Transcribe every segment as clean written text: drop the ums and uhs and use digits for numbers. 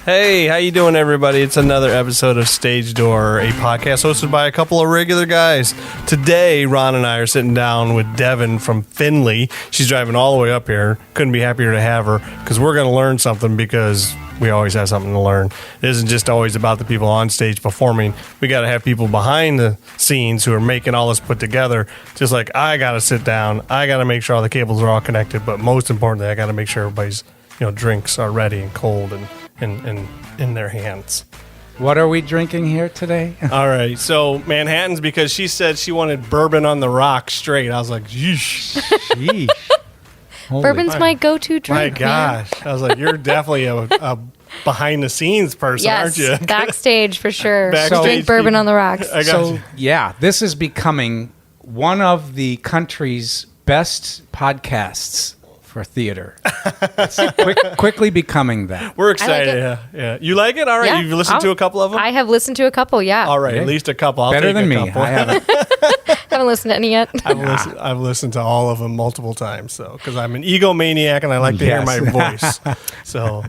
Hey, how you doing, everybody? It's another episode of Stage Door, a podcast hosted by a couple of regular guys. Today, Ron and I are sitting down with Devon from Findlay. She's driving all the way up here. Couldn't be happier to have her because we're going to learn something because we always have something to learn. It isn't just always about the people on stage performing. We got to have people behind the scenes who are making all this put together. Just like I got to sit down. I got to make sure all the cables are all connected. But most importantly, I got to make sure everybody's drinks are ready and cold and in their hands. What are we drinking here today? All right, so Manhattan's because she said she wanted bourbon on the rocks straight. I was like, yeesh. Sheesh. Bourbon's my go-to drink. My gosh. Man. I was like, you're definitely a behind-the-scenes person, aren't you? Backstage for sure. Backstage Drink bourbon on the rocks. I got you. Yeah, this is becoming one of the country's best podcasts for theater. It's quickly becoming that. We're excited. Like yeah. You like it? All right. Yeah. You've listened to a couple of them? I have listened to a couple, yeah. All right. At least a couple. I'll Better take than a me. couple. I haven't. Haven't listened to any yet. I've listened to all of them multiple times, because I'm an egomaniac and I like to hear my voice. So,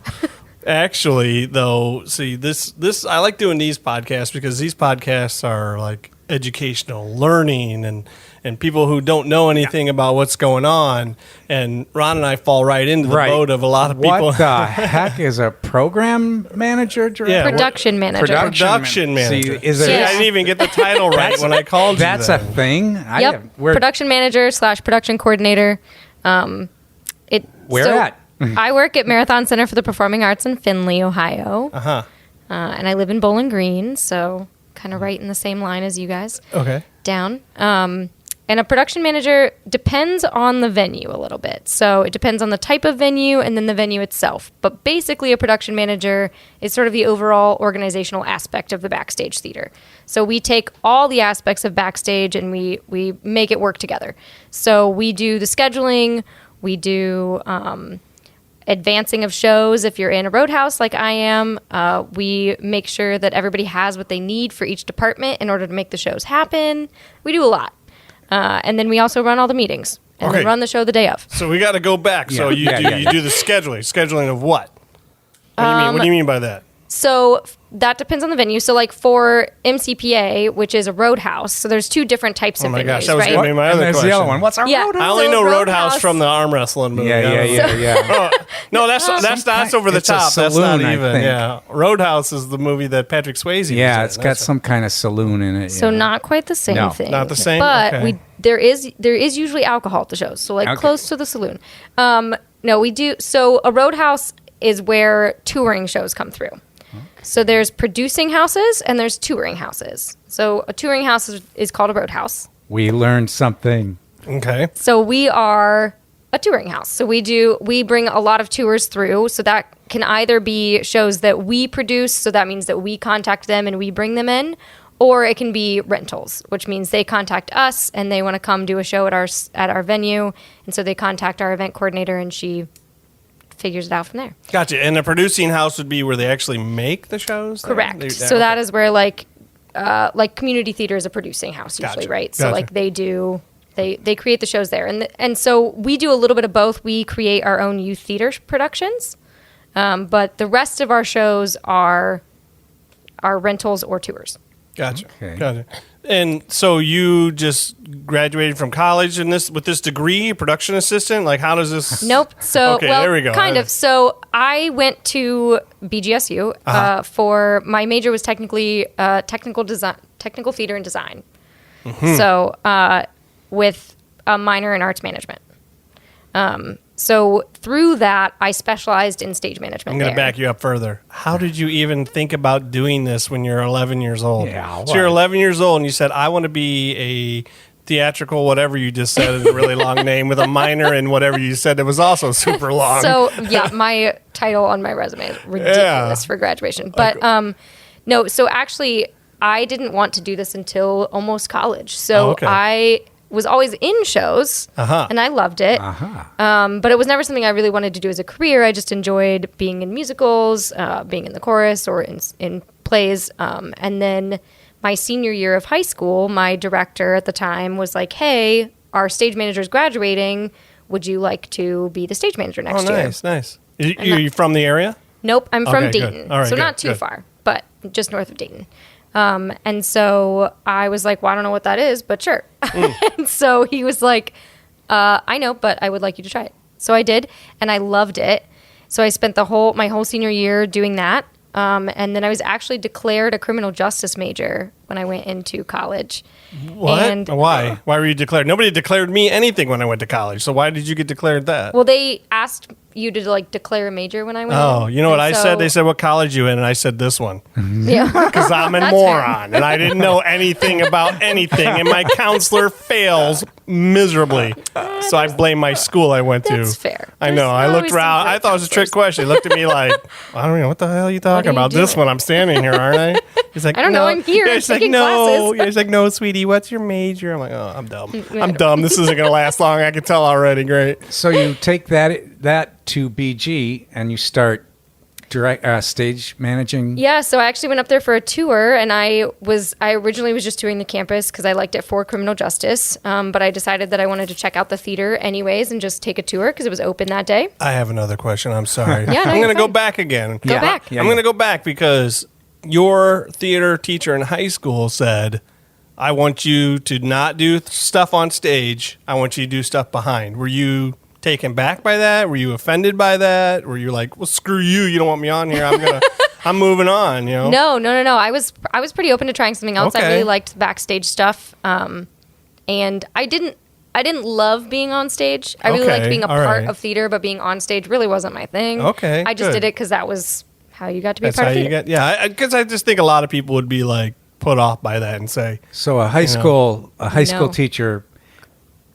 actually, though, see this I like doing these podcasts because these podcasts are like educational, learning, and people who don't know anything about what's going on. And Ron and I fall right into the boat of a lot of people. What the heck is a program manager? Yeah, Production manager. Production manager. See, I didn't even get the title right when I called you. That's a thing? Yep. Production manager / production coordinator. Where at? I work at Marathon Center for the Performing Arts in Findlay, Ohio. Uh-huh. And I live in Bowling Green, so kind of right in the same line as you guys. Okay. Down. And a production manager depends on the venue a little bit. So it depends on the type of venue and then the venue itself. But basically, a production manager is sort of the overall organizational aspect of the backstage theater. So we take all the aspects of backstage and we make it work together. So we do the scheduling, we do advancing of shows. If you're in a roadhouse like I am, we make sure that everybody has what they need for each department in order to make the shows happen. We do a lot. And then we also run all the meetings and then run the show the day of. So we got to go back. So you do the scheduling. Scheduling of what? What do you mean by that? So that depends on the venue. So like for MCPA, which is a roadhouse, so there's two different types of venues, gosh, that was right? going to be my other question. The other one. What's our roadhouse? I only know Roadhouse Roadhouse from the arm wrestling movie. Yeah. No, that's over the It's a top. That's saloon, not I even. think. Yeah, Roadhouse is the movie that Patrick Swayze was in. Yeah, it's got some kind of saloon in it. So not quite the same No. thing. Not the same? But Okay. there is usually alcohol at the shows. So like close to the saloon. No, we do. So a roadhouse is where touring shows come through. So there's producing houses and there's touring houses. So a touring house is called a roadhouse. We learned something. Okay. So we are a touring house. So we bring a lot of tours through. So that can either be shows that we produce. So that means that we contact them and we bring them in. Or it can be rentals, which means they contact us and they want to come do a show at our venue. And so they contact our event coordinator and she figures it out from there. Gotcha. And the producing house would be where they actually make the shows? Correct. So that is where like community theater is a producing house usually, Gotcha. right? So Gotcha. like they create the shows there. And so we do a little bit of both. We create our own youth theater productions, but the rest of our shows are rentals or tours. Gotcha. Okay. Gotcha. And so you just graduated from college with this degree, production assistant? Like, how does this... Nope. So, okay, there we go. Kind of. So I went to BGSU for my major was technical theater and design. Mm-hmm. So with a minor in arts management. So through that, I specialized in stage management. I'm going to back you up further. How did you even think about doing this when you're 11 years old? Yeah, so you're 11 years old and you said, I want to be a theatrical, whatever you just said is a really long name, with a minor in whatever you said that was also super long. So, yeah, my title on my resume is ridiculous for graduation. But no, so actually, I didn't want to do this until almost college. So I was always in shows, and I loved it. But it was never something I really wanted to do as a career. I just enjoyed being in musicals, being in the chorus, or in plays. And then my senior year of high school, my director at the time was like, hey, our stage manager's graduating. Would you like to be the stage manager next year? Nice. Are you from the area? Nope, I'm from Okay, good. Dayton, All right, so good, not too good. far, but just north of Dayton. And so I was like, well, I don't know what that is, but sure. And so he was like, I know, but I would like you to try it. So I did, and I loved it. So I spent my whole senior year doing that. And then I was actually declared a criminal justice major when I went into college. What? And, Why? Why were you declared? Nobody declared me anything when I went to college. So why did you get declared that? Well, they asked you to like declare a major when I went in. Oh, you know what And I said? They said, what college you in? And I said this one. Yeah. Because I'm a That's moron and I didn't know anything about anything. And my counselor fails miserably. So I blame my school I went to. That's fair. I know. There's I looked always some around. great I thought it was a trick counselors. question. He looked at me like, I don't know. What the hell are you talking are you about? This doing? one, I'm standing here, aren't I? He's like, I don't know, no. I'm here, Yeah, I'm he's like, taking no. classes. Yeah, he's like, no, sweetie, what's your major? I'm like, oh, I'm dumb. I I'm don't- dumb. This isn't going to last long. I can tell already. Great. So you take that to BG and you start stage managing. Yeah, so I actually went up there for a tour, and I originally was just touring the campus because I liked it for criminal justice, but I decided that I wanted to check out the theater anyways and just take a tour because it was open that day. I have another question. I'm sorry. Yeah, no, I'm you're going to go fine. back again. Go back. Yeah, I'm going to go back because your theater teacher in high school said, I want you to not do stuff on stage. I want you to do stuff behind. Were you taken back by that? Were you offended by that? Were you like, well, screw you. You don't want me on here. I'm moving on, you know? No. I was pretty open to trying something else. I Okay. really liked backstage stuff, and I didn't love being on stage. I really liked Okay, being a all part right. of theater, but being on stage really wasn't my thing. Okay, I just good. did it because that was how you got to be That's a part how of you theater. get, yeah. Because I just think a lot of people would be like put off by that and say, So a high school No. teacher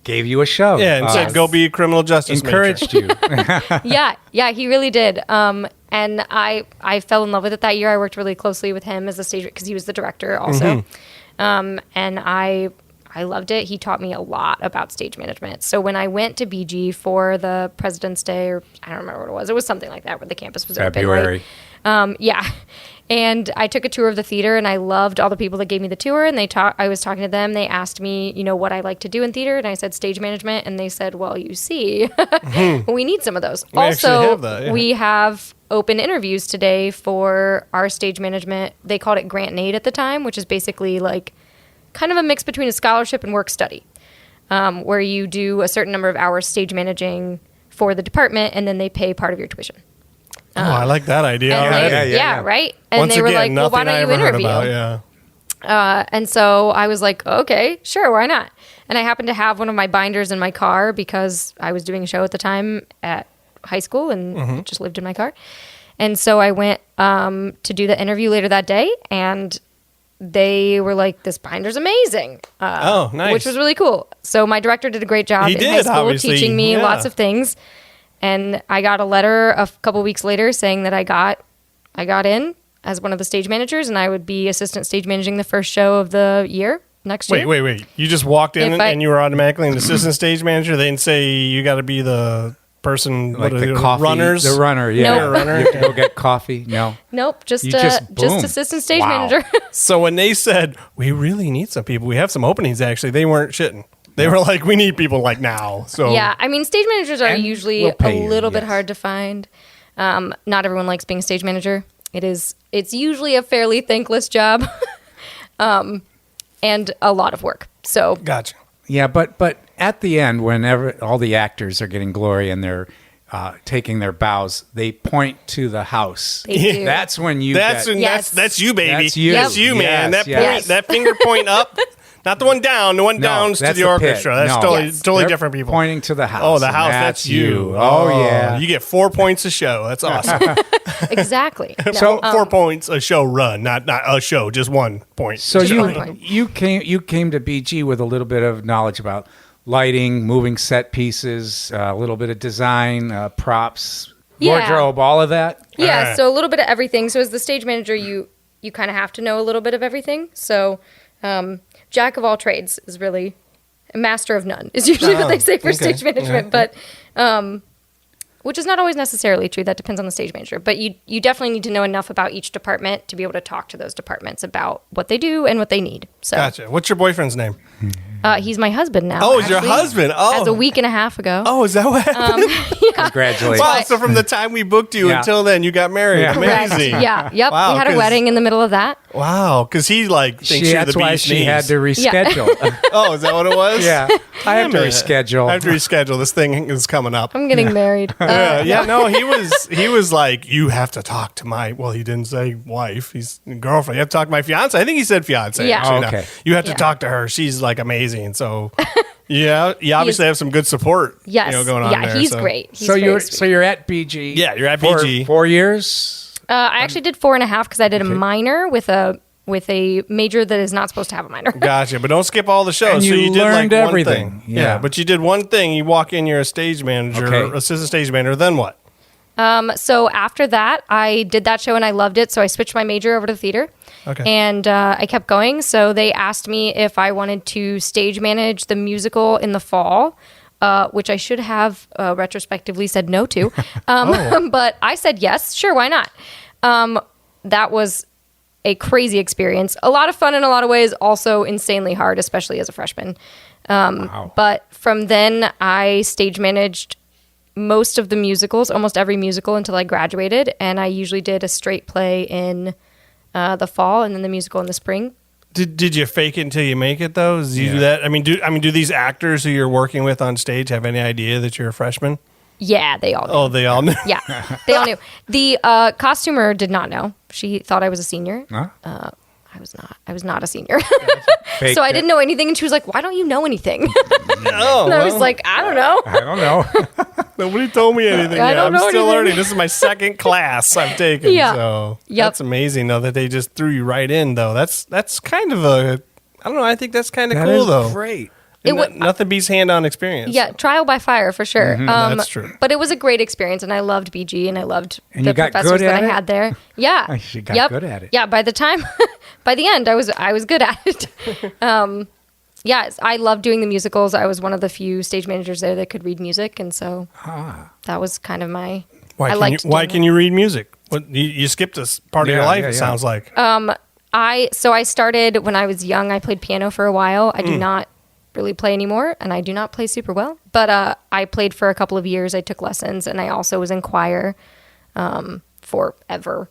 gave you a shove. yeah, and said, Yes. go be a criminal justice major. encouraged you. Yeah, he really did. And I fell in love with it that year. I worked really closely with him as a stage because he was the director also. And I loved it. He taught me a lot about stage management. So when I went to BG for the President's Day, or I don't remember what it was. It was something like that where the campus was February. open. Yeah. And I took a tour of the theater, and I loved all the people that gave me the tour. And I was talking to them. They asked me, what I like to do in theater, and I said stage management. And they said, well, you see, we need some of those. We actually Also, have that, yeah. we have open interviews today for our stage management. They called it grant and aid at the time, which is basically like kind of a mix between a scholarship and work study, where you do a certain number of hours stage managing for the department, and then they pay part of your tuition. Oh, I like that idea. And already. they- yeah. right? And Once they were again, like, well, why nothing I don't you ever heard interview? about, yeah. And so I was like, okay, sure, why not? And I happened to have one of my binders in my car because I was doing a show at the time at high school and it just lived in my car. And so I went to do the interview later that day, and they were like, this binder's amazing. Oh, nice. Which was really cool. So my director did a great job He in did, high school obviously, teaching me yeah. lots of things. And I got a letter a couple weeks later saying that I got in as one of the stage managers, and I would be assistant stage managing the first show of the year next year. Wait. You just walked in If I- and you were automatically an assistant stage manager? They didn't say you got to be the person, Like what are the they, coffee, runners? the runner, yeah. Nope. Runner? You have to go get coffee. No, Nope, just You just boom. assistant stage Wow. manager. So when they said, we really need some people, we have some openings actually, they weren't shitting. They were like, we need people like now. So Yeah, I mean, stage managers are And usually we'll pay a you, little bit yes. hard to find. Not everyone likes being a stage manager. It's usually a fairly thankless job, and a lot of work. So Gotcha. yeah, but at the end, whenever all the actors are getting glory and they're taking their bows, they point to the house. They do. That's when you. That's get, Yes. that's you, baby. That's you. That's you, man. Yes, That yes. point, that finger point up, not the one down. The one down's to that's the the orchestra. pit. That's No. totally Yes. totally They're different people. Pointing to the house. Oh, the and house. That's you. Oh yeah. You get 4 points a show. That's awesome. exactly. No, So- 4 points a show run, not a show, just 1 point. So Just you one point. you came to BG with a little bit of knowledge about lighting, moving set pieces, a little bit of design, props, Yeah. wardrobe, all of that. Yeah, Alright. so a little bit of everything. So as the stage manager, you kind of have to know a little bit of everything. So jack of all trades is really a master of none is usually what they say for okay. stage management. But which is not always necessarily true. That depends on the stage manager. But you definitely need to know enough about each department to be able to talk to those departments about what they do and what they need. So Gotcha. What's your boyfriend's name? He's my husband now. Oh, he's your husband. Oh. As a week and a half ago. Oh, is that what happened? Congratulations. Wow, so from the time we booked you Yeah. until then, you got married. Yeah. Correct. Amazing. Yeah. Yep. Wow, we had a 'cause- wedding in the middle of that. Wow, because he thinks you're the That's why bee's she knees. had to reschedule. Oh, is that what it was? Yeah. I have to Damn it. reschedule. I have to reschedule. This thing is coming up. I'm getting married. No, he was like, you have to talk to my, well, he didn't say wife, he's girlfriend. You have to talk to my fiance. I think he said fiance. Yeah. actually, Oh, now. okay. You have to Yeah. talk to her. She's like amazing. So, yeah, you obviously have some good support. Yes. Going on yeah, there. he's so. great. He's So very you're sweet. so you're at BG. Yeah, you're at for BG. 4 years. I actually did 4.5 because I did a minor with a major that is not supposed to have a minor. Gotcha, but don't skip all the shows. And so you you did learned like everything. one thing. Yeah. But you did one thing. You walk in, you're a stage manager, Okay. assistant stage manager. Then what? So after that, I did that show and I loved it. So I switched my major over to theater. Okay. And I kept going. So they asked me if I wanted to stage manage the musical in the fall, which I should have retrospectively said no to. But I said yes. Sure, why not? That was a crazy experience. A lot of fun in a lot of ways, also insanely hard, especially as a freshman. Wow. But from then, I stage managed most of the musicals, almost every musical until I graduated. And I usually did a straight play in the fall and then the musical in the spring. Did you fake it until you make it though? Do you do that? I mean, do these actors who you're working with on stage have any idea that you're a freshman? Yeah, they all knew. Oh, they all knew. Yeah, they all knew. The costumer did not know. She thought I was a senior. Huh? I was not. I was not a senior. Faked So I it. didn't know anything. And she was like, why don't you know anything? Oh, And I was well, like, I don't know. I don't know. nobody told me anything I yet. don't I'm know still anything. learning. This is my second class I've taken. Yeah. So Yep. that's amazing though that they just threw you right in though. That's kind of a, I don't know. I think that's kind of That cool is though. great. It wa- Nothing beats hand-on experience. Yeah, trial by fire for sure. That's true. But it was a great experience, and I loved BG, and I loved And the you got professors good that at I it? had there. Yeah, You got good at it. Yeah, by the time, by the end, I was good at it. Yeah, I loved doing the musicals. I was one of the few stage managers there that could read music, and so that was kind of my. I liked Why doing can you read music? What you skipped this part of your Yeah, life? yeah, It yeah. sounds like. I started when I was young. I played piano for a while. I do not really play anymore, and I do not play super well. But I played for a couple of years. I took lessons, and I also was in choir forever.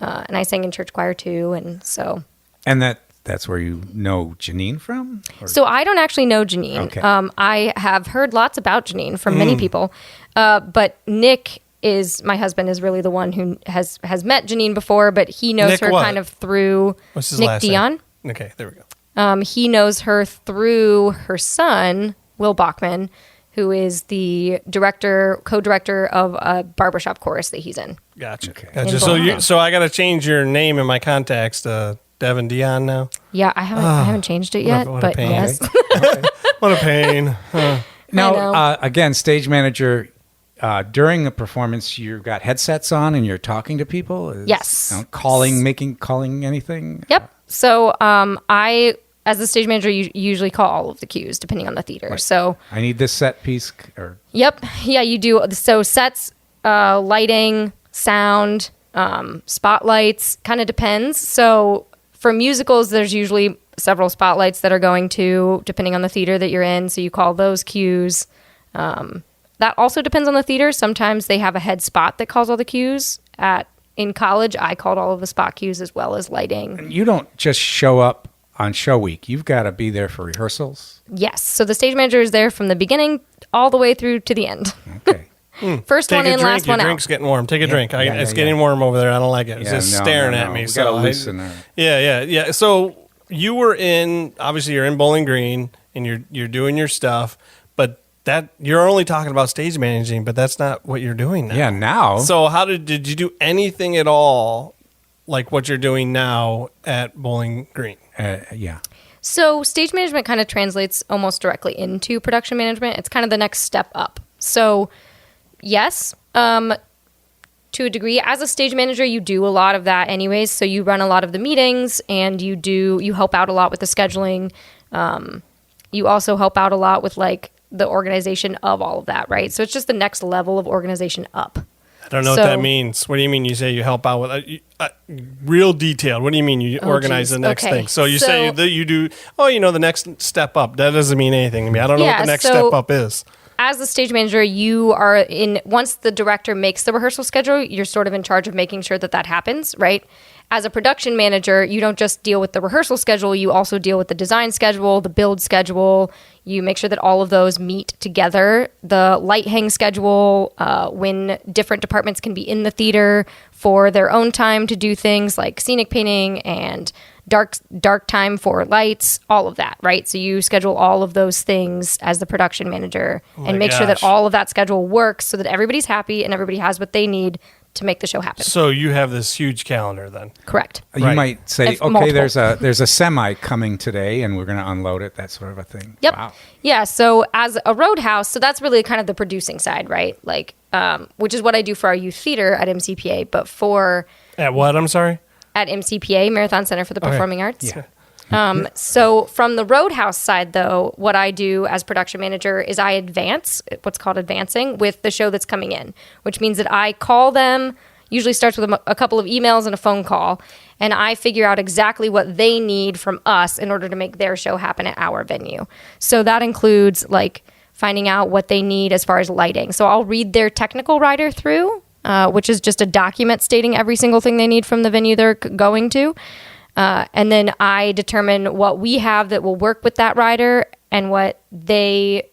And I sang in church choir too, and so. And that's where you know Janine from? Or- So I don't actually know Janine. Okay. I have heard lots about Janine from many people, but Nick is my husband is really the one who has met Janine before, but he knows Nick her what? kind of through What's his Nick last Dion. name? Okay, there we go. He knows her through her son, Will Bachman, who is the co-director of a barbershop chorus that he's in. Gotcha. Okay. Gotcha. In So Boston. so I got to change your name in my contacts to Devon Dian now. Yeah, I haven't changed it yet, what a but pain. yes. What a pain. know. Now, again, stage manager, during a performance, you've got headsets on and you're talking to people? Yes. Calling anything? Yep. So I, as the stage manager, usually call all of the cues depending on the theater. So I need this set piece. Or yep, yeah, you do. So sets, lighting, sound, spotlights, kind of depends. So for musicals, there's usually several spotlights that are going to, depending on the theater that you're in. So you call those cues. That also depends on the theater. Sometimes they have a head spot that calls all the cues. In college, I called all of the spot cues as well as lighting. you don't just show up on show week. You've got to be there for rehearsals. Yes. So the stage manager is there from the beginning all the way through to the end. Okay. First Take one a in, drink. last Your one drink's out. getting warm. Take a drink. yeah, It's yeah. getting warm over there. I don't like it. It's Yeah, just no, staring no, at no. me. We So gotta I- loosen her. Yeah. So you were obviously you're in Bowling Green and you're doing your stuff, but that you're only talking about stage managing, but that's not what you're doing now. Yeah, now. So did you do anything at all like what you're doing now at Bowling Green? Yeah. So stage management kind of translates almost directly into production management. It's kind of the next step up. So yes, to a degree, as a stage manager, you do a lot of that anyways. So you run a lot of the meetings and you help out a lot with the scheduling. You also help out a lot with like the organization of all of that, right? So it's just the next level of organization up. don't know what that means. What do you mean? You say you help out with real detailed. What do you mean you organize the next thing? So you say that you do, the next step up. That doesn't mean anything to me. I don't know what the next step up is. As the stage manager, you are once the director makes the rehearsal schedule, you're sort of in charge of making sure that happens, right? As a production manager, you don't just deal with the rehearsal schedule, you also deal with the design schedule, the build schedule. You make sure that all of those meet together. The light hang schedule, when different departments can be in the theater for their own time to do things like scenic painting and dark time for lights, all of that, right? So you schedule all of those things as the production manager and make sure that all of that schedule works so that everybody's happy and everybody has what they need to make the show happen. So you have this huge calendar then. Correct. You might say, It's multiple. there's a semi coming today and we're going to unload it, that sort of a thing. Yep. Wow. Yeah, so as a roadhouse, so that's really kind of the producing side, right? Like, which is what I do for our youth theater at MCPA, but At what, I'm sorry? At MCPA, Marathon Center for the Performing Arts. Yeah. So from the Roadhouse side, though, what I do as production manager is I advance, what's called advancing, with the show that's coming in, which means that I call them, usually starts with a couple of emails and a phone call, and I figure out exactly what they need from us in order to make their show happen at our venue. So that includes, like, finding out what they need as far as lighting. So I'll read their technical rider through, which is just a document stating every single thing they need from the venue they're going to. And then I determine what we have that will work with that rider and what they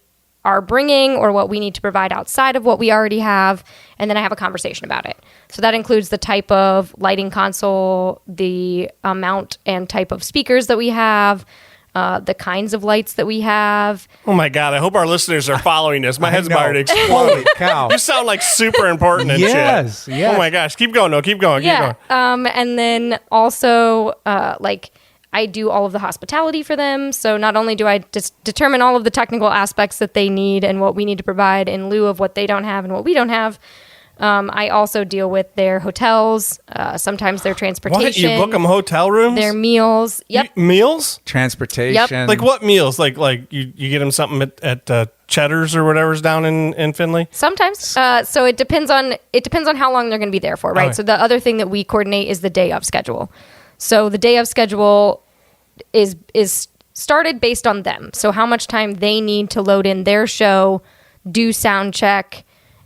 are bringing or what we need to provide outside of what we already have. And then I have a conversation about it. So that includes the type of lighting console, the amount and type of speakers that we have, the kinds of lights that we have. Oh my God, I hope our listeners are following this. My head's about to explode. Holy cow. You sound like super important and Yes, shit. yes. Oh my gosh, keep going, though. Keep going. And then also, I do all of the hospitality for them. So not only do I just determine all of the technical aspects that they need and what we need to provide in lieu of what they don't have and what we don't have, I also deal with their hotels, sometimes their transportation. What? You book them hotel rooms? Their meals. Yep. Meals? Transportation. Yep. Like what meals? Like you get them something at Cheddar's or whatever's down in Findlay? Sometimes. So it depends on how long they're going to be there for, right? Okay. So the other thing that we coordinate is the day of schedule. So the day of schedule is started based on them. So how much time they need to load in their show, do sound check,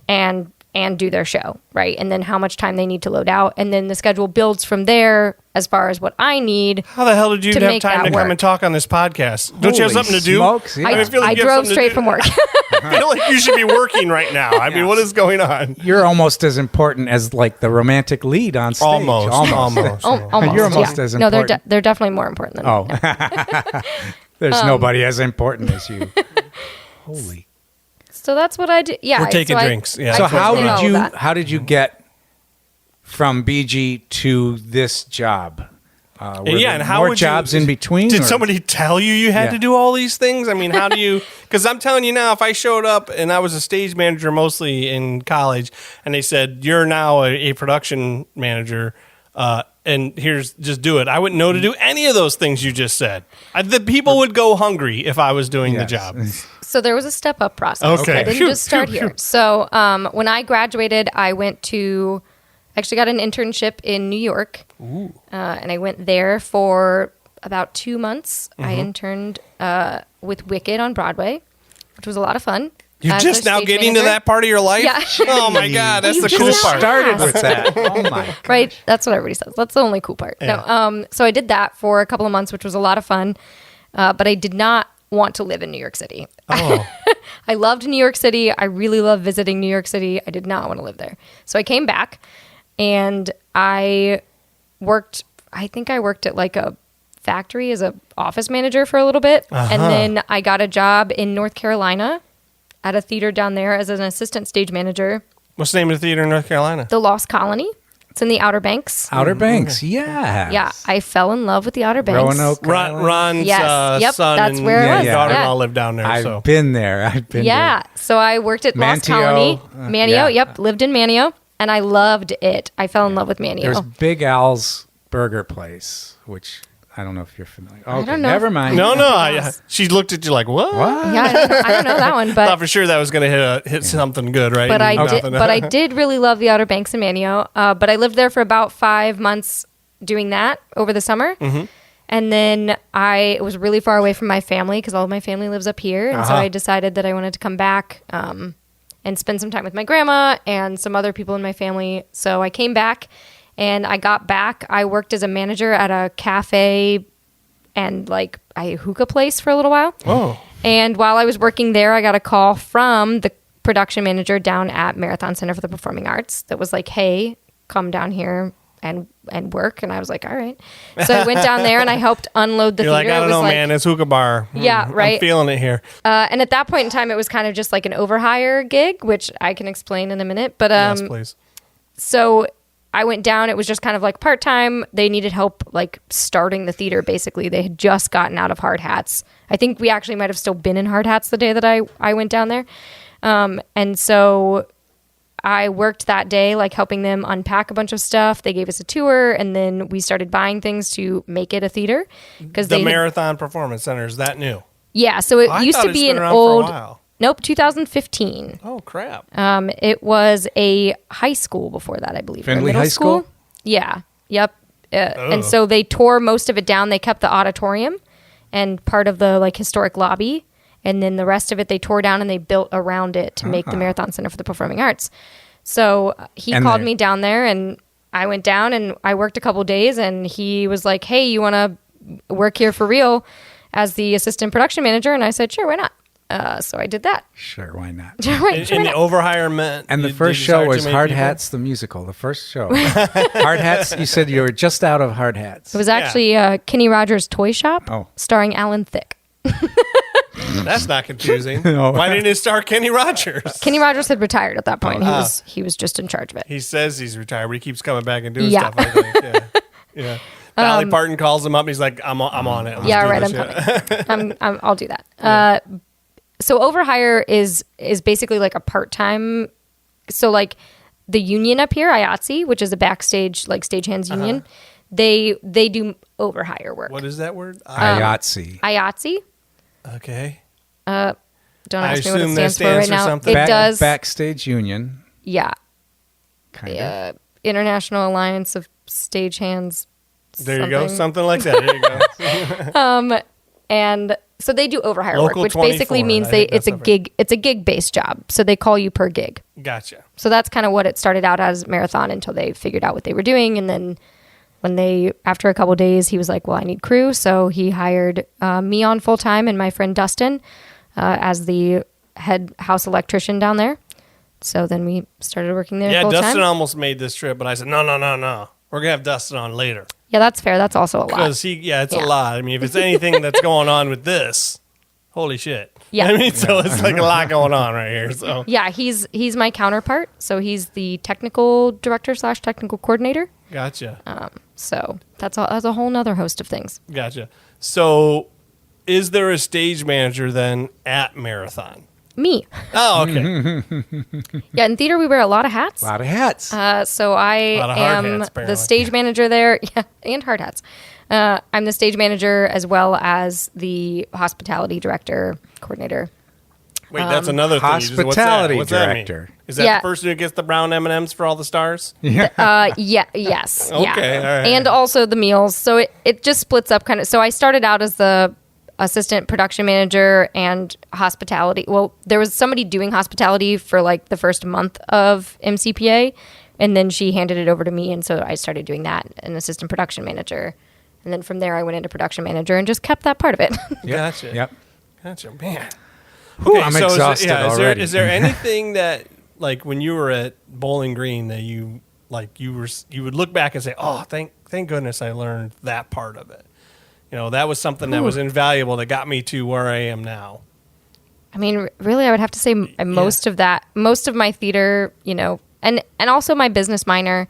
and do their show, right? And then how much time they need to load out. And then the schedule builds from there as far as what I need. How the hell did you to have make time that to come work. and talk on this podcast? Don't you have Holy something to do? smokes, yeah. I feel like I you have drove something to straight do. from work. I feel like you should be working right now. I mean, what is going on? You're almost as important as like the romantic lead on stage. Almost. Almost. You're almost as No, important. they're definitely more important than me. Oh. There's nobody as important as you. Holy. So that's what I do. Yeah. We're taking so drinks. Yeah. So I how totally know did you that. how did you get from BG to this job? Were there and how more would jobs you, in between? Did or- somebody tell you had Yeah. to do all these things? I mean, how do you? Because I'm telling you now, if I showed up and I was a stage manager mostly in college, and they said you're now a production manager, and here's just do it, I wouldn't know to do any of those things you just said. The people would go hungry if I was doing the Yes. job. So there was a step-up process. Okay. I didn't just start here. So when I graduated, I actually got an internship in New York. And I went there for about 2 months. I interned with Wicked on Broadway, which was a lot of fun. You're as just their now stage getting to manager. that part of your life? Yeah. Oh my God, that's You the just cool now part. started asked. with that. Oh my. Right? That's what everybody says. That's the only cool part. Yeah. No, so I did that for a couple of months, which was a lot of fun. But I did not want to live in New York City. Oh. I loved New York City. I really love visiting New York City. I did not want to live there. So I came back and I worked at like a factory as a office manager for a little bit. And then I got a job in North Carolina at a theater down there as an assistant stage manager. What's the name of the theater in North Carolina? The Lost Colony. It's in the Outer Banks. Outer Banks, yeah. Yeah, I fell in love with the Outer Banks. Roanoke. Ron's Yes. Yep, son that's and where it was. daughter-in-law Yeah. live down there. I've so been there. I've been Yeah, there. so I worked at Lost Manteo, Colony. Manio, yeah. yep, lived in Manio, and I loved it. I fell in love with Manio. There's Big Al's Burger Place, which I don't know if you're familiar. I Okay, don't know never if- mind. No. She looked at you like, what? What? Yeah, I don't know that one, Thought but for sure that was going to hit something good, right? but I And did nothing. but I did really love the Outer Banks in Manio. But I lived there for about 5 months doing that over the summer. Mm-hmm. And then I was really far away from my family because all of my family lives up here. And so Uh-huh. I decided that I wanted to come back and spend some time with my grandma and some other people in my family. So I came back and I got back. I worked as a manager at a cafe and like a hookah place for a little while. Oh. And while I was working there, I got a call from the production manager down at Marathon Center for the Performing Arts that was like, hey, come down here and work. And I was like, all right. So I went down there and I helped unload the You're like, theater. I don't It was know, like- man. It's hookah bar. Yeah, right. I'm feeling it here. And at that point in time, it was kind of just like an overhire gig, which I can explain in a minute. But Yes, please. so I went down. It was just kind of like part-time. They needed help like starting the theater, basically. They had just gotten out of Hard Hats. I think we actually might have still been in Hard Hats the day that I went down there. And so I worked that day, like helping them unpack a bunch of stuff. They gave us a tour, and then we started buying things to make it a theater. Because The Marathon Performance Center, is that new? Yeah, so it I used thought to it's be been an around for a old... while. Nope, 2015. Oh, crap. It was a high school before that, I believe. or Findlay middle High School? Yeah. Yep. And Oh. so they tore most of it down. They kept the auditorium and part of the like historic lobby, and then the rest of it they tore down and they built around it to make the Marathon Center for the Performing Arts. So he And called they- me down there, and I went down and I worked a couple days, and he was like, "Hey, you want to work here for real as the assistant production manager?" And I said, "Sure, why not?" So I did that. Sure, why not? Why In the not? overhire meant... And the you- first did you show hire was too many Hard people? Hats, the musical. The first show. Hard Hats, you said you were just out of Hard Hats. It was actually Kenny Rogers' Toy Shop, Oh. starring Alan Thicke. That's not confusing. No. Why didn't it star Kenny Rogers? Kenny Rogers had retired at that point. He was just in charge of it. He says he's retired, but he keeps coming back and doing Yeah. stuff, I think. Yeah. Yeah. Dolly Parton calls him up. He's like, I'm on it. Let's Yeah, do right. this I'm shit." coming. I'll do that. So overhire is basically like a part-time. So like the union up here, IATSE, which is a backstage like stagehands union, they do overhire work. What is that word? IATSE. IATSE. Okay. Don't I ask me what it assume that stands for right stands for now. something. It does. Backstage Union, Yeah. kind of. International Alliance of Stagehands. There you go. something. Something like that. There you go. And so they do overhire Local work, which basically 24, means I think it's a that's over. gig. It's a gig-based job. So they call you per gig. Gotcha. So that's kind of what it started out as, Marathon, until they figured out what they were doing. And then after a couple of days, he was like, well, I need crew. So he hired me on full time and my friend Dustin as the head house electrician down there. So then we started working there Yeah, full Dustin time. almost made this trip, but I said, no. We're going to have Dustin on later. Yeah, that's fair. That's also a lot. Because it's Yeah. a lot. I mean, if it's anything that's going on with this, holy shit. Yeah. I mean, so it's like a lot going on right here. So Yeah, he's my counterpart. So he's the technical director / technical coordinator. gotcha. So that's a whole nother host of things. Gotcha. So is there a stage manager then at Marathon? Me. Oh, okay. Yeah, in theater we wear a lot of hats. A lot of hats. So I A lot of hard am hats, apparently. the stage manager there. Yeah, and hard hats. I'm the stage manager as well as the hospitality director, coordinator. Wait, that's another thing. What's that? Hospitality What's that mean? director. Is that Yeah. the person who gets the brown M&Ms for all the stars? Yeah, yes. Okay, yeah. all right. And also the meals. So it just splits up kind of. So I started out as the assistant production manager and hospitality. Well, there was somebody doing hospitality for like the first month of MCPA, and then she handed it over to me, and so I started doing that, an assistant production manager. And then from there, I went into production manager and just kept that part of it. Gotcha. Yep. Gotcha, man. Ooh, I'm exhausted is already. Is there anything that, like, when you were at Bowling Green, that you would look back and say, "Oh, thank goodness I learned that part of it." You know, that was something that was invaluable that got me to where I am now. I mean, really, I would have to say most of my theater, and also my business minor,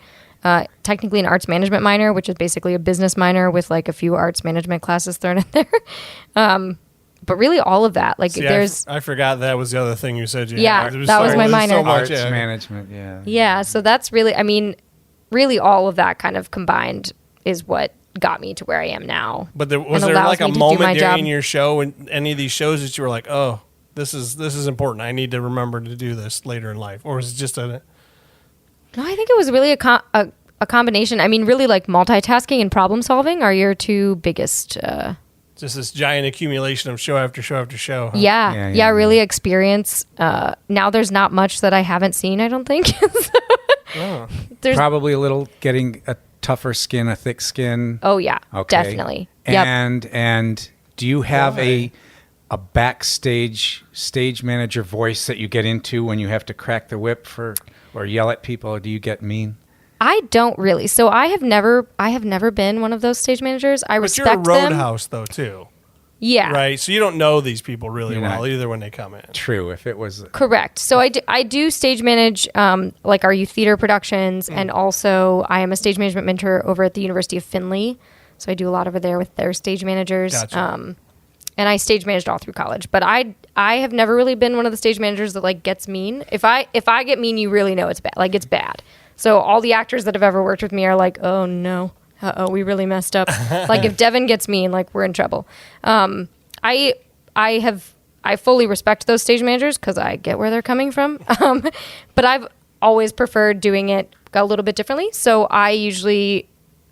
technically an arts management minor, which is basically a business minor with like a few arts management classes thrown in there. But really, all of that, like See, there's, I forgot that was the other thing you said. Yeah, had. that was my there's minor. So much, Arts yeah. management, yeah. yeah. So that's really, I mean, really all of that kind of combined is what got me to where I am now. But was there like a moment during your show in any of these shows that you were like, oh, this is important. I need to remember to do this later in life, or was it just a? No, I think it was really a combination. I mean, really like multitasking and problem solving are your two biggest. Just this giant accumulation of show after show after show. Huh? Yeah, really experience. Now there's not much that I haven't seen, I don't think. There's probably a little getting a tougher skin, a thick skin. Oh, yeah, definitely. Yep. And do you have a backstage stage manager voice that you get into when you have to crack the whip or yell at people, or do you get mean? I don't really. So I have never been one of those stage managers. I respect them. But you're a roadhouse though too. Yeah. Right. So you don't know these people really well either when they come in. True. If it was correct. So I do stage manage like our youth theater productions, and also I am a stage management mentor over at the University of Findlay. So I do a lot over there with their stage managers. Gotcha. And I stage managed all through college. But I have never really been one of the stage managers that like gets mean. If I get mean, you really know it's bad. Like it's bad. So all the actors that have ever worked with me are like, oh no, we really messed up. Like if Devon gets mean, like we're in trouble. I fully respect those stage managers because I get where they're coming from. But I've always preferred doing it a little bit differently. So I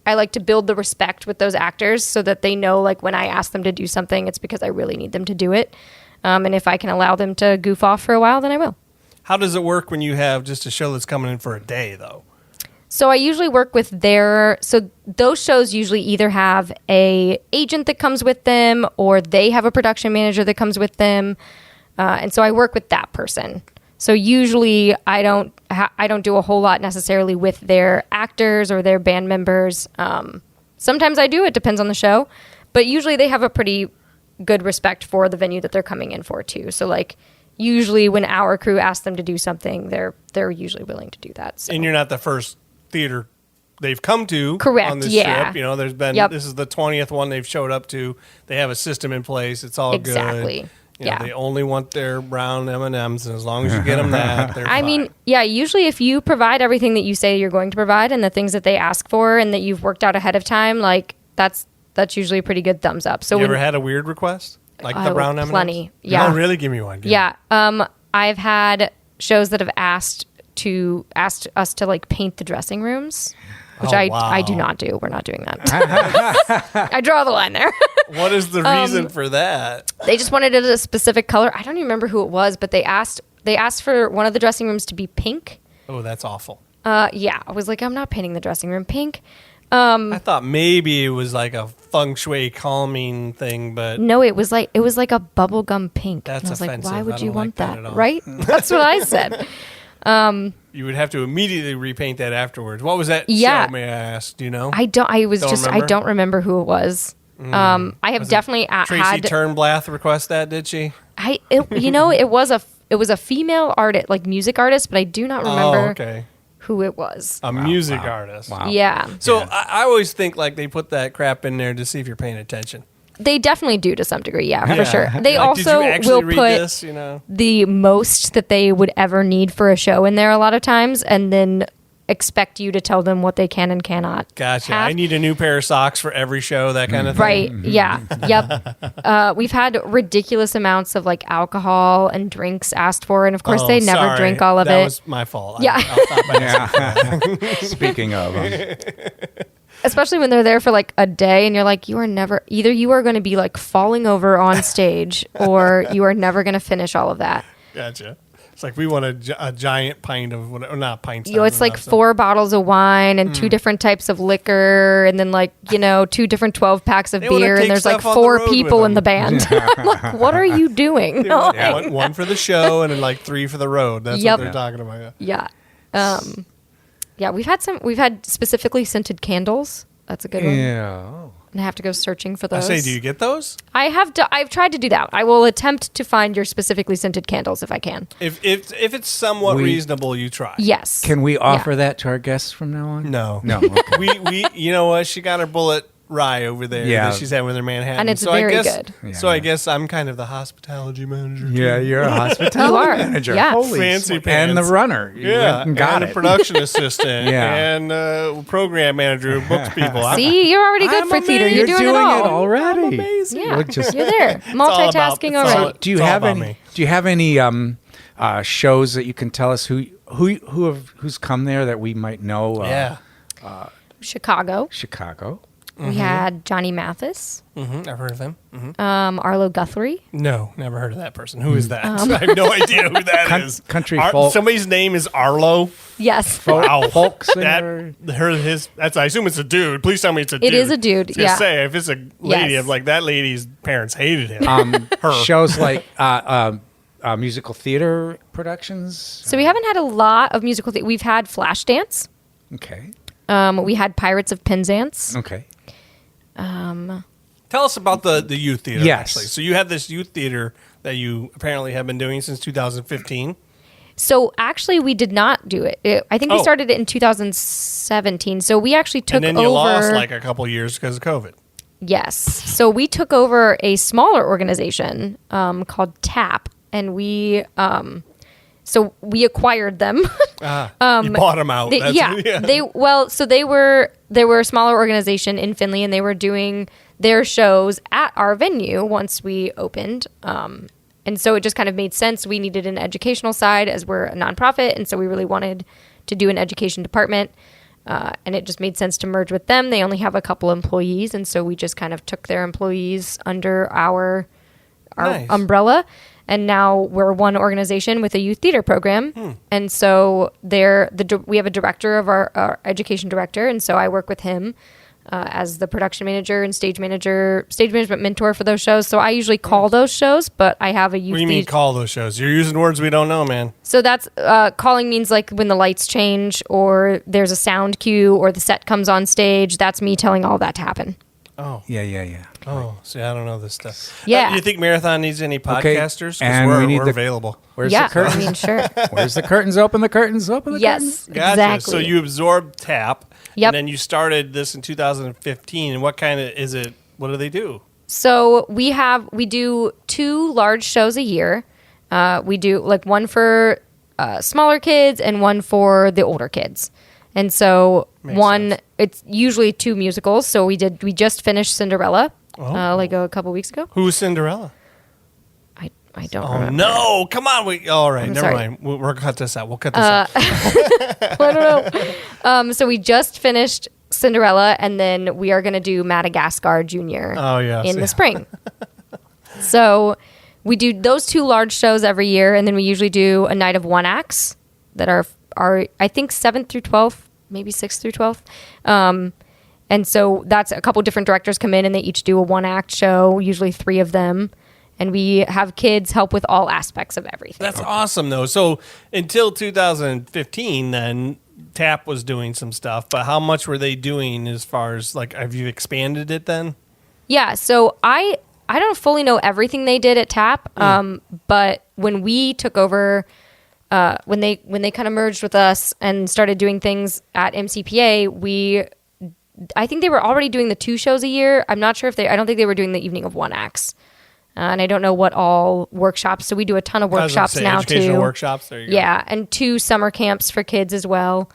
like to build the respect with those actors so that they know like when I ask them to do something, it's because I really need them to do it. And if I can allow them to goof off for a while, then I will. How does it work when you have just a show that's coming in for a day, though? So I usually work with so those shows usually either have a agent that comes with them, or they have a production manager that comes with them. And so I work with that person. So usually I don't do a whole lot necessarily with their actors or their band members. Sometimes I do. It depends on the show. But usually they have a pretty good respect for the venue that they're coming in for, too. So, like, usually when our crew asks them to do something, they're usually willing to do that. So. And you're not the first theater they've come to correct, on this yeah. trip. You know, there's been this is the 20th one they've showed up to. They have a system in place. It's all exactly. good. You know, they only want their brown M&Ms, and as long as you get them that, they're fine. I mean, yeah, usually if you provide everything that you say you're going to provide and the things that they ask for and that you've worked out ahead of time, like that's usually a pretty good thumbs up. So you ever had a weird request? Like the brown M&Ms? Plenty, yeah. Oh, really? Give me one. Yeah. I've had shows that have asked us to like paint the dressing rooms, which I do not do. We're not doing that. I draw the line there. What is the reason for that? They just wanted it a specific color. I don't even remember who it was, but they asked for one of the dressing rooms to be pink. Oh, that's awful. Yeah. I was like, I'm not painting the dressing room pink. I thought maybe it was like a feng shui calming thing, but no, it was like a bubblegum pink. That's and I was offensive. like, why would you want that that? Right? That's what I said. You would have to immediately repaint that afterwards. What was that show, may I ask? Do you know? I don't remember who it was. I have definitely Tracy Turnblath request that, did she? It was a female artist, like music artist, but I do not remember who it was. A music artist. Wow. Yeah. So I always think like they put that crap in there to see if you're paying attention. They definitely do to some degree, for sure. They also will put the most that they would ever need for a show in there a lot of times, and then expect you to tell them what they can and cannot. Gotcha. have. I need a new pair of socks for every show, that kind of thing. Right. Yeah. Yep. We've had ridiculous amounts of like alcohol and drinks asked for, and of course they never drink all of it. That was my fault. Yeah. Speaking of. Especially when they're there for like a day and you're like, you are going to be like falling over on stage or you are never going to finish all of that. Gotcha. It's like we want a giant pint of whatever, not pints. It's like 4 bottles of wine and 2 different types of liquor, and then like 2 different 12 packs of beer, and there's like 4 people in the band. I'm like, what are you doing? One for the show and then like 3 for the road. That's what they're talking about. Yeah. We've had specifically scented candles. That's a good one. Yeah. And I have to go searching for those. I say, do you get those? I've tried to do that. I will attempt to find your specifically scented candles if I can. If it's somewhat reasonable, you try. Yes. Can we offer that to our guests from now on? No. Okay. we you know what? She got her bullet rye over there Yeah. that she's having with her Manhattan. And it's so very I guess, good. So I guess I'm kind of the hospitality manager. too. Yeah, you're a hospitality You are. manager. Yeah. Holy Fancy sweet. And the pants. runner. You Yeah, went and got and it. a production assistant, Yeah. and program manager who books people. See, you're already good I'm for theater. amazing. You're You're doing, it all. already. I'm amazing. Yeah, You're just- you're there. all about- Multitasking it's all- already. Do you It's all have about any? me. Do you have any shows that you can tell us who's come there that we might know? Yeah. Chicago. Chicago. We had Johnny Mathis, I've heard of them. Arlo Guthrie. No, never heard of that person. Who is that? I have no idea who that is. Country folk. Somebody's name is Arlo. Yes. Wow. Folk That singer. that's. I assume it's a dude. Please tell me it's a dude. It is a dude, I was gonna yeah. say if it's a lady, Yes. I'm like that lady's parents hated him. Her. Shows like musical theater productions. So we haven't had a lot of musical theater. We've had Flashdance. Okay. We had Pirates of Penzance. Okay. Tell us about the youth theater. Yes. Actually. So you have this youth theater that you apparently have been doing since 2015. So actually, we did not do it. I think we Oh. started it in 2017. So we actually took And then you over. lost like a couple years because of COVID. Yes. So we took over a smaller organization called TAP, and we acquired them. You bought them out. They were a smaller organization in Findlay, and they were doing their shows at our venue once we opened. And so it just kind of made sense. We needed an educational side as we're a nonprofit, and so we really wanted to do an education department. And it just made sense to merge with them. They only have a couple employees, and so we just kind of took their employees under our Nice. umbrella. And now we're one organization with a youth theater program. And so we have a director of our education director, and so I work with him as the production manager and stage management mentor for those shows. So I usually call those shows, but I have a youth What do you mean theater. call those shows? You're using words we don't know, man. So that's calling means like when the lights change or there's a sound cue or the set comes on stage. That's me telling all that to happen. Oh. Yeah. Oh, see, I don't know this stuff. Yeah. You think Marathon needs any Okay, podcasters? 'Cause and we're, we need we're the- available. Where's Yeah, the curtains? I mean, sure. Where's the curtains? Open the curtains. Open the curtains. Yes, Gotcha. exactly. So you absorbed TAP. Yep. And then you started this in 2015. And what kind of is it? What do they do? So we do 2 large shows a year. We do like one for smaller kids and one for the older kids. And so Makes sense. it's usually 2 musicals. So we just finished Cinderella like a couple weeks ago. Who's Cinderella? I don't Oh remember. no! Come on. All right. I'm Never sorry. mind. We'll cut this out. We'll cut this out. I don't know. So we just finished Cinderella, and then we are going to do Madagascar Junior Oh, yes. in the spring. So we do those 2 large shows every year, and then we usually do a night of 1 acts that are I think 7th through 12th, maybe 6th through 12th. And so that's a couple different directors come in, and they each do a 1-act show, usually 3 of them. And we have kids help with all aspects of everything. That's awesome, though. So until 2015, then TAP was doing some stuff. But how much were they doing as far as like? Have you expanded it then? Yeah, so I don't fully know everything they did at TAP, but when we took over, when they kind of merged with us and started doing things at MCPA, I think they were already doing the 2 shows a year. I'm not sure I don't think they were doing the evening of 1 acts. And I don't know what all workshops. So we do a ton of I was gonna workshops say, now educational too. workshops. There you go. Yeah, and 2 summer camps for kids as well.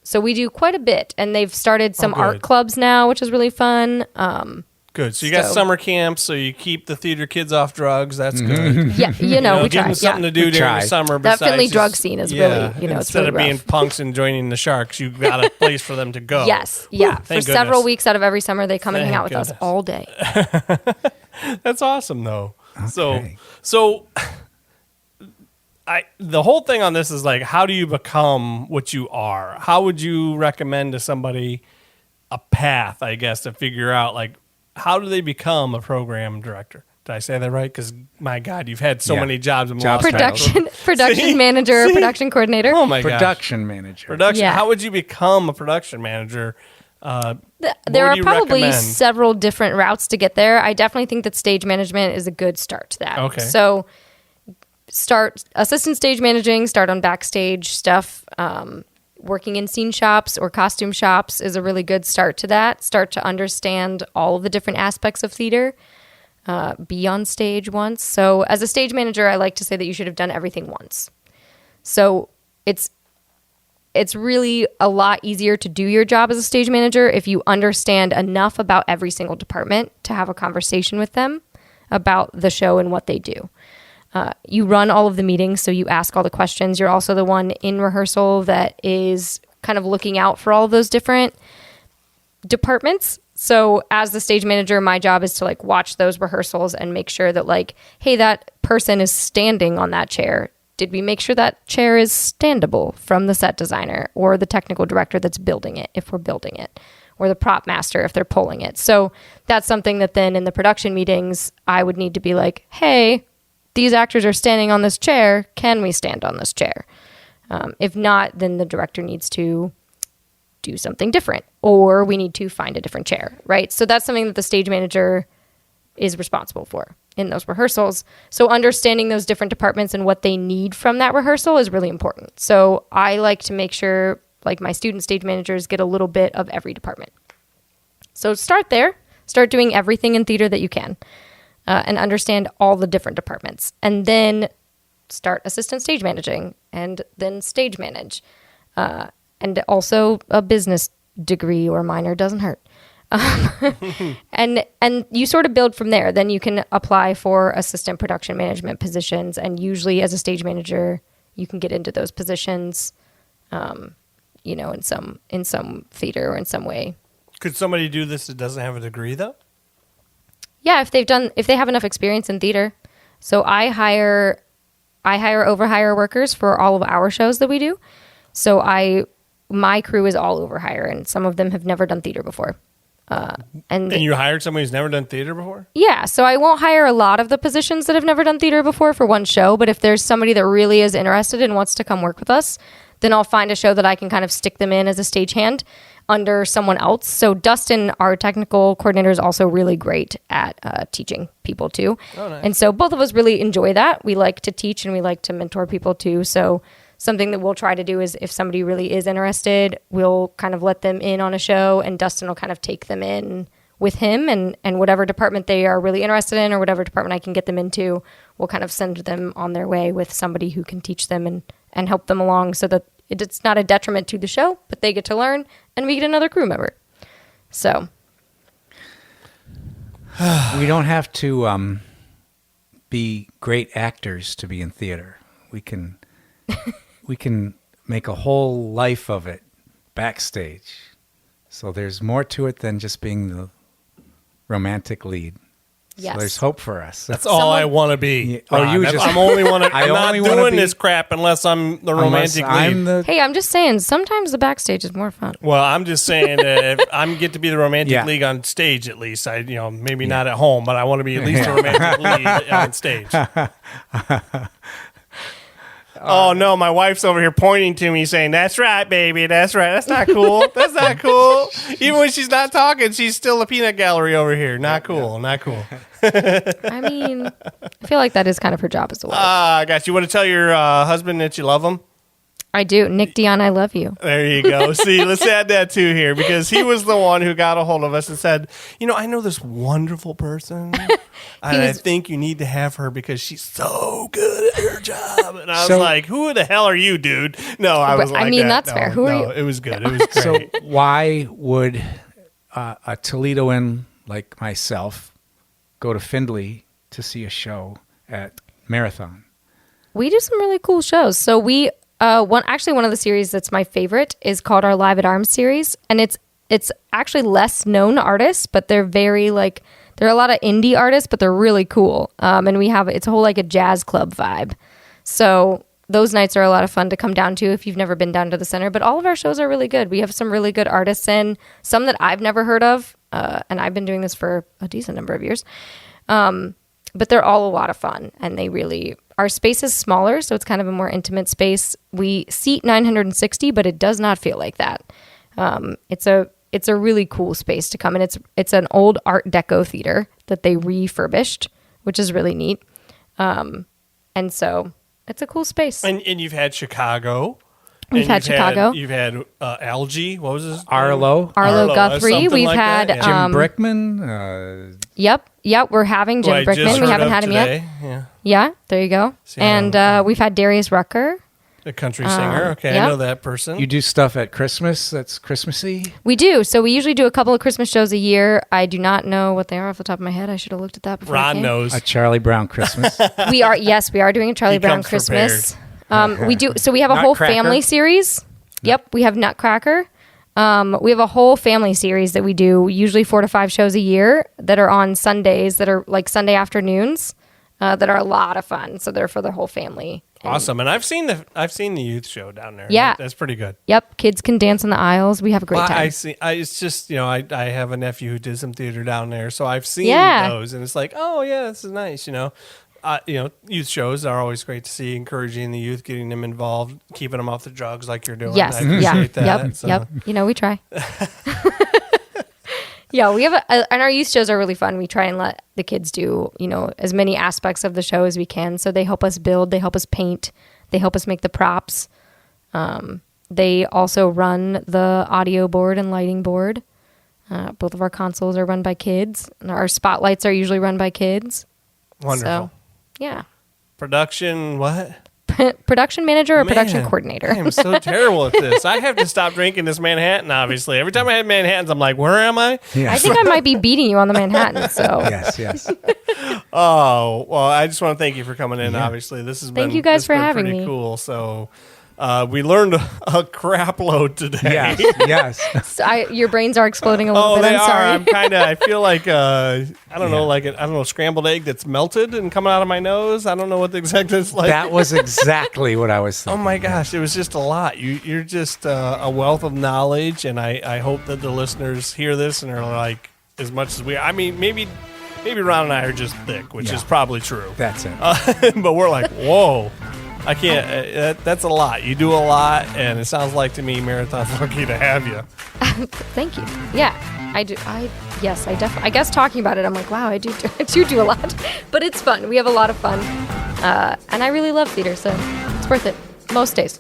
So we do quite a bit, and they've started some good. art clubs now, which is really fun. Good. So you got So- summer camps, so you keep the theater kids off drugs. That's good. Yeah, we Give try. them something to do We during try. the summer. That besides Findlay just- drug scene is really, it's instead really of being rough. punks and joining the Sharks, you've got a place for them to go. Yes, Whew, yeah. For thank several goodness. weeks out of every summer, they come and hang Thank out with us goodness. all day. That's awesome, though. Okay. So the whole thing on this is like, how do you become what you are? How would you recommend to somebody a path, I guess, to figure out like how do they become a program director? Did I say that right? Because my God, you've had so Yeah. many jobs. I'm Job lost track. Production See? manager, See? production coordinator. Oh my God. Production manager. Production. Yeah. How would you become a production manager? There What are do you probably recommend? several different routes to get there. I definitely think that stage management is a good start to that. Okay. So start assistant stage managing, start on backstage stuff. working in scene shops or costume shops is a really good start to that. Start to understand all of the different aspects of theater. Be on stage once. So as a stage manager, I like to say that you should have done everything once. So it's really a lot easier to do your job as a stage manager if you understand enough about every single department to have a conversation with them about the show and what they do. You run all of the meetings, so you ask all the questions. You're also the one in rehearsal that is kind of looking out for all of those different departments. So as the stage manager, my job is to like watch those rehearsals and make sure that like, hey, that person is standing on that chair. Did we make sure that chair is standable from the set designer or the technical director that's building it, if we're building it, or the prop master if they're pulling it? So that's something that then in the production meetings, I would need to be like, hey, these actors are standing on this chair. Can we stand on this chair? If not, then the director needs to do something different, or we need to find a different chair, right? So that's something that the stage manager is responsible for in those rehearsals. So understanding those different departments and what they need from that rehearsal is really important. So I like to make sure like my student stage managers get a little bit of every department. So start there, start doing everything in theater that you can, and understand all the different departments, and then start assistant stage managing and then stage manage. And also a business degree or minor doesn't hurt. And you sort of build from there. Then you can apply for assistant production management positions. And usually as a stage manager, you can get into those positions, in some theater or in some way. Could somebody do this that doesn't have a degree though? Yeah, if they have enough experience in theater. So I hire overhire workers for all of our shows that we do. So my crew is all overhire, and some of them have never done theater before. And you hired somebody who's never done theater before? Yeah, so I won't hire a lot of the positions that have never done theater before for one show, but if there's somebody that really is interested and wants to come work with us, then I'll find a show that I can kind of stick them in as a stagehand under someone else. So Dustin, our technical coordinator, is also really great at teaching people too. Oh, nice. And so both of us really enjoy that. We like to teach and we like to mentor people too. So something that we'll try to do is if somebody really is interested, we'll kind of let them in on a show, and Dustin will kind of take them in with him, and whatever department they are really interested in or whatever department I can get them into, we'll kind of send them on their way with somebody who can teach them and help them along so that it's not a detriment to the show, but they get to learn and we get another crew member. So we don't have to be great actors to be in theater. We can make a whole life of it backstage. So there's more to it than just being the romantic lead. yes. So there's hope for us. That's all I want to be. Yeah. Oh, you just- I'm only want to. I'm not only wanna doing be- this crap unless I'm the romantic lead. Hey, I'm just saying, sometimes the backstage is more fun. Well, I'm just saying that if I get to be the romantic Yeah. lead on stage, at least maybe not at home, but I want to be at least a romantic lead on stage. Oh no, my wife's over here pointing to me saying, "That's right, baby. That's right. That's not cool. That's not cool." Even when she's not talking, she's still a peanut gallery over here. Not cool. Not cool. I mean, I feel like that is kind of her job as well. I got you. Want to tell your husband that you love him? I do. Nick Dian, I love you. There you go. See, let's add that too here, because he was the one who got a hold of us and said, I know this wonderful person. I think you need to have her because she's so good at her job. And I was like, who the hell are you, dude? No, I was like, that's fair. Who are you? It was good. It was great. So why would a Toledoan like myself go to Findlay to see a show at Marathon? We do some really cool shows. So we one of the series that's my favorite is called our Live at Arms series, and it's actually less known artists, but they're very there are a lot of indie artists, but they're really cool. And it's a whole a jazz club vibe. So those nights are a lot of fun to come down to if you've never been down to the center. But all of our shows are really good. We have some really good artists in, some that I've never heard of, and I've been doing this for a decent number of years. But they're all a lot of fun, and our space is smaller, so it's kind of a more intimate space. We seat 960, but it does not feel like that. It's a really cool space to come in. It's an old Art Deco theater that they refurbished, which is really neat. And so it's a cool space. And you've had Chicago. We've had Chicago. You've had Algie. What was his name? Arlo. Arlo Guthrie. something We've like had that, yeah. Jim Brickman. Yep. We're having Jim Who I Brickman. just We heard haven't of had him today. yet. Yeah. Yeah, there you go. See, And we've had Darius Rucker. A country singer. Okay, yep. I know that person. You do stuff at Christmas that's Christmassy? We do. So we usually do a couple of Christmas shows a year. I do not know what they are off the top of my head. I should have looked at that before. I Ron came. knows. A Charlie Brown Christmas. We are doing a Charlie He Brown comes Christmas. We do. So we have a whole Nutcracker? family series. Yep, we have Nutcracker. We have a whole family series that we do, usually 4 to 5 shows a year that are on Sundays, that are like Sunday afternoons, that are a lot of fun. So they're for the whole family. Awesome. And I've seen the youth show down there. Yeah. That's pretty good. Yep, kids can dance in the aisles. We have a great time. It's just, I have a nephew who did some theater down there, so I've seen those, and it's like, oh yeah, this is nice, youth shows are always great to see, encouraging the youth, getting them involved, keeping them off the drugs like you're doing. Yes, I appreciate that. Yep. So- Yep. We try. Yeah, we have and our youth shows are really fun. We try and let the kids do, as many aspects of the show as we can. So they help us build, they help us paint, they help us make the props. They also run the audio board and lighting board. Both of our consoles are run by kids, and our spotlights are usually run by kids. Wonderful. So, yeah. Production, what? Production manager or production Man, coordinator? I am so terrible at this. I have to stop drinking this Manhattan, obviously. Every time I have Manhattans, I'm like, where am I? Yes. I think I might be beating you on the Manhattan. So Yes. Oh, well, I just want to thank you for coming in, obviously. This has Thank been you guys this for been having pretty me. cool. So we learned a crap load today. Yes. So your brains are exploding a little Oh, bit. they I'm are. sorry. I feel like I don't know, scrambled egg that's melted and coming out of my nose. I don't know what the exact is like. That was exactly what I was Oh thinking. my gosh, it was just a lot. You're just a wealth of knowledge, and I hope that the listeners hear this and are like, as much as we are. I mean, maybe Ron and I are just thick, which is probably true. That's it. But we're like, whoa. I can't. That's a lot. You do a lot, and it sounds like to me, Marathon's lucky to have you. Thank you. Yeah, I do. Yes, I definitely. I guess talking about it, I'm like, wow, I do do a lot, but it's fun. We have a lot of fun, and I really love theater, so it's worth it most days.